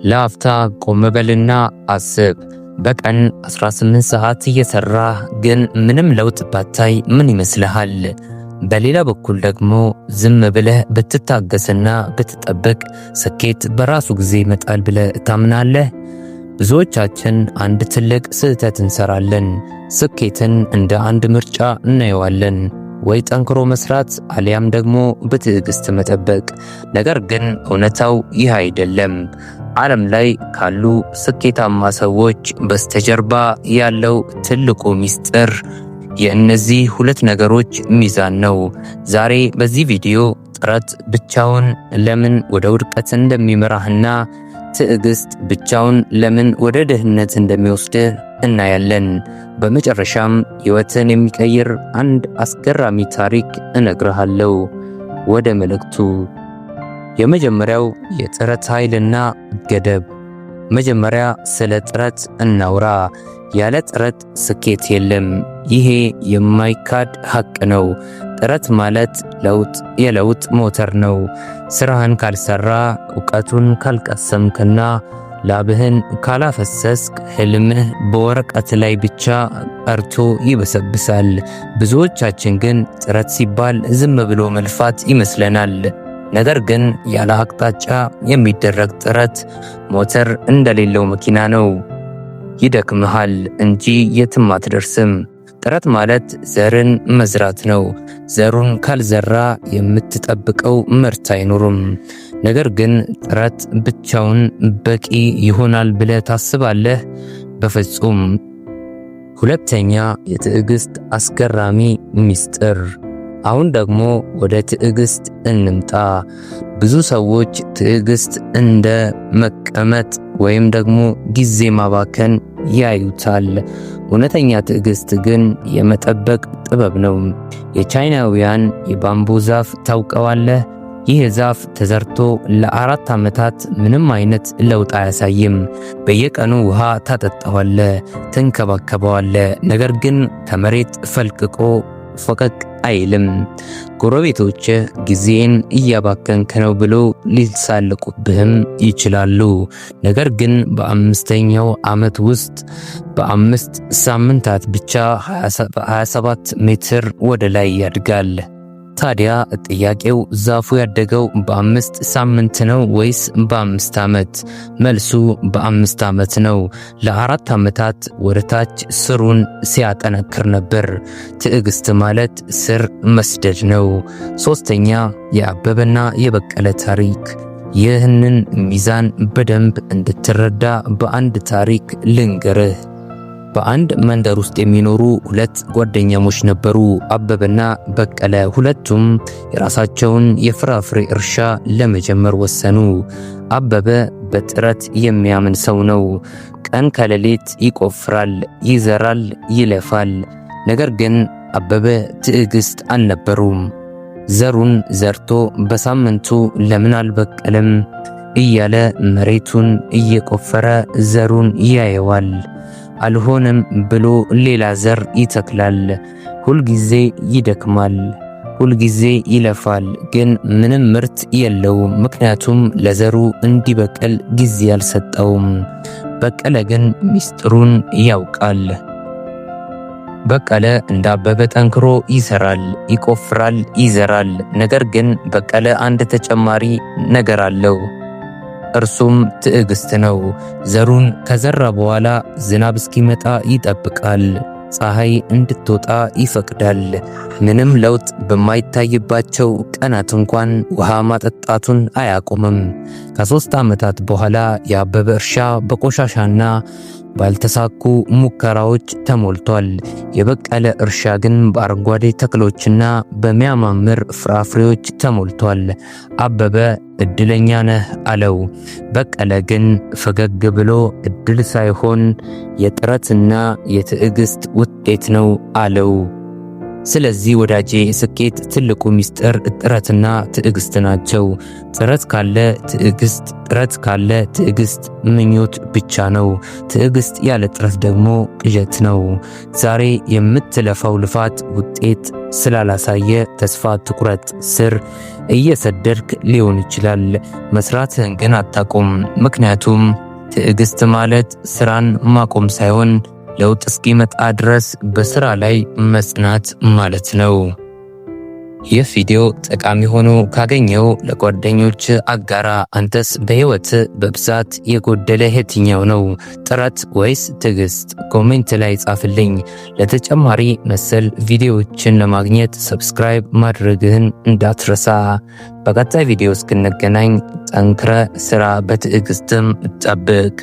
ለአፍታ ቆም በልና አስብ። በቀን 18 ሰዓት እየሰራህ ግን ምንም ለውጥ ባታይ ምን ይመስልሃል? በሌላ በኩል ደግሞ ዝም ብለህ ብትታገስና ብትጠብቅ ስኬት በራሱ ጊዜ ይመጣል ብለህ ታምናለህ? ብዙዎቻችን አንድ ትልቅ ስህተት እንሰራለን። ስኬትን እንደ አንድ ምርጫ እናየዋለን። ወይ ጠንክሮ መስራት አሊያም ደግሞ በትዕግስት መጠበቅ። ነገር ግን እውነታው ይህ አይደለም። ዓለም ላይ ካሉ ስኬታማ ሰዎች በስተጀርባ ያለው ትልቁ ሚስጥር የእነዚህ ሁለት ነገሮች ሚዛን ነው። ዛሬ በዚህ ቪዲዮ ጥረት ብቻውን ለምን ወደ ውድቀት እንደሚመራህና ትዕግስት ብቻውን ለምን ወደ ድህነት እንደሚወስድህ እናያለን። በመጨረሻም ሕይወትን የሚቀይር አንድ አስገራሚ ታሪክ እነግርሃለሁ። ወደ መልእክቱ። የመጀመሪያው የጥረት ኃይልና ገደብ። መጀመሪያ ስለ ጥረት እናውራ። ያለ ጥረት ስኬት የለም። ይሄ የማይካድ ሐቅ ነው። ጥረት ማለት የለውጥ ሞተር ነው። ስራህን ካልሰራ፣ ዕውቀቱን ካልቀሰምክና ላብህን ካላፈሰስክ ህልምህ በወረቀት ላይ ብቻ ቀርቶ ይበሰብሳል። ብዙዎቻችን ግን ጥረት ሲባል ዝም ብሎ መልፋት ይመስለናል። ነገር ግን ያለ አቅጣጫ የሚደረግ ጥረት ሞተር እንደሌለው መኪና ነው። ይደክምሃል እንጂ የትም አትደርስም። ጥረት ማለት ዘርን መዝራት ነው። ዘሩን ካልዘራ የምትጠብቀው ምርት አይኖርም። ነገር ግን ጥረት ብቻውን በቂ ይሆናል ብለህ ታስባለህ? በፍጹም። ሁለተኛ የትዕግስት አስገራሚ ሚስጥር። አሁን ደግሞ ወደ ትዕግስት እንምጣ። ብዙ ሰዎች ትዕግስት እንደ መቀመጥ ወይም ደግሞ ጊዜ ማባከን ያዩታል። እውነተኛ ትዕግስት ግን የመጠበቅ ጥበብ ነው። የቻይናውያን የባምቡ ዛፍ ታውቀዋለህ? ይህ ዛፍ ተዘርቶ ለ4 ዓመታት ምንም አይነት ለውጥ አያሳይም። በየቀኑ ውሃ ታጠጣዋለህ፣ ትንከባከበዋለህ። ነገር ግን ከመሬት ፈልቅቆ ፈቀቅ አይልም። ጎረቤቶች ጊዜን እያባከንክ ነው ብሎ ሊሳለቁብህም ይችላሉ። ነገር ግን በ5ኛው ዓመት ውስጥ በ5 ሳምንታት ብቻ 27 ሜትር ወደ ላይ ያድጋል። ታዲያ ጥያቄው ዛፉ ያደገው በ5 ሳምንት ነው ወይስ በ5 ዓመት? መልሱ በ5 ዓመት ነው። ለ4 ዓመታት ወደታች ስሩን ሲያጠነክር ነበር። ትዕግስት ማለት ስር መስደድ ነው። ሶስተኛ የአበበና የበቀለ ታሪክ። ይህንን ሚዛን በደንብ እንድትረዳ በአንድ ታሪክ ልንገርህ። በአንድ መንደር ውስጥ የሚኖሩ 2 ጓደኛሞች ነበሩ፣ አበበና በቀለ። ሁለቱም የራሳቸውን የፍራፍሬ እርሻ ለመጀመር ወሰኑ። አበበ በጥረት የሚያምን ሰው ነው። ቀን ከሌሊት ይቆፍራል፣ ይዘራል፣ ይለፋል። ነገር ግን አበበ ትዕግስት አልነበሩም። ዘሩን ዘርቶ በሳምንቱ ለምን አልበቀለም እያለ መሬቱን እየቆፈረ ዘሩን ያየዋል። አልሆነም ብሎ ሌላ ዘር ይተክላል። ሁልጊዜ ይደክማል፣ ሁልጊዜ ይለፋል፣ ግን ምንም ምርት የለውም። ምክንያቱም ለዘሩ እንዲበቅል ጊዜ አልሰጠውም። በቀለ ግን ሚስጥሩን ያውቃል። በቀለ እንደ አበበ ጠንክሮ ይሰራል፣ ይቆፍራል፣ ይዘራል። ነገር ግን በቀለ አንድ ተጨማሪ ነገር አለው። እርሱም ትዕግስት ነው። ዘሩን ከዘራ በኋላ ዝናብ እስኪመጣ ይጠብቃል። ፀሐይ እንድትወጣ ይፈቅዳል። ምንም ለውጥ በማይታይባቸው ቀናት እንኳን ውሃ ማጠጣቱን አያቆምም። ከ3 ዓመታት በኋላ የአበበ እርሻ በቆሻሻና ባልተሳኩ ሙከራዎች ተሞልቷል። የበቀለ እርሻ ግን በአረንጓዴ ተክሎችና በሚያማምር ፍራፍሬዎች ተሞልቷል። አበበ እድለኛ ነህ አለው። በቀለ ግን ፈገግ ብሎ እድል ሳይሆን የጥረትና የትዕግስት ውጤት ነው አለው። ስለዚህ ወዳጄ ስኬት ትልቁ ሚስጥር ጥረትና ትዕግስት ናቸው። ጥረት ካለ ትዕግስት፣ ጥረት ካለ ትዕግስት ምኞት ብቻ ነው። ትዕግስት ያለ ጥረት ደግሞ ቅዠት ነው። ዛሬ የምትለፋው ልፋት ውጤት ስላላሳየ ተስፋ አትቁረጥ። ስር እየሰደድክ ሊሆን ይችላል፣ መስራትህን ግን አታቁም። ምክንያቱም ትዕግስት ማለት ስራን ማቆም ሳይሆን ለውጥ እስኪመጣ ድረስ በስራ ላይ መጽናት ማለት ነው። ይህ ቪዲዮ ጠቃሚ ሆኖ ካገኘው ለጓደኞች አጋራ። አንተስ በህይወት በብዛት የጎደለ የትኛው ነው? ጥረት ወይስ ትዕግስት? ኮሜንት ላይ ጻፍልኝ። ለተጨማሪ መሰል ቪዲዮዎችን ለማግኘት ሰብስክራይብ ማድረግህን እንዳትረሳ። በቀጣይ ቪዲዮ እስክንገናኝ ጠንክረ ስራ፣ በትዕግስትም ጠብቅ።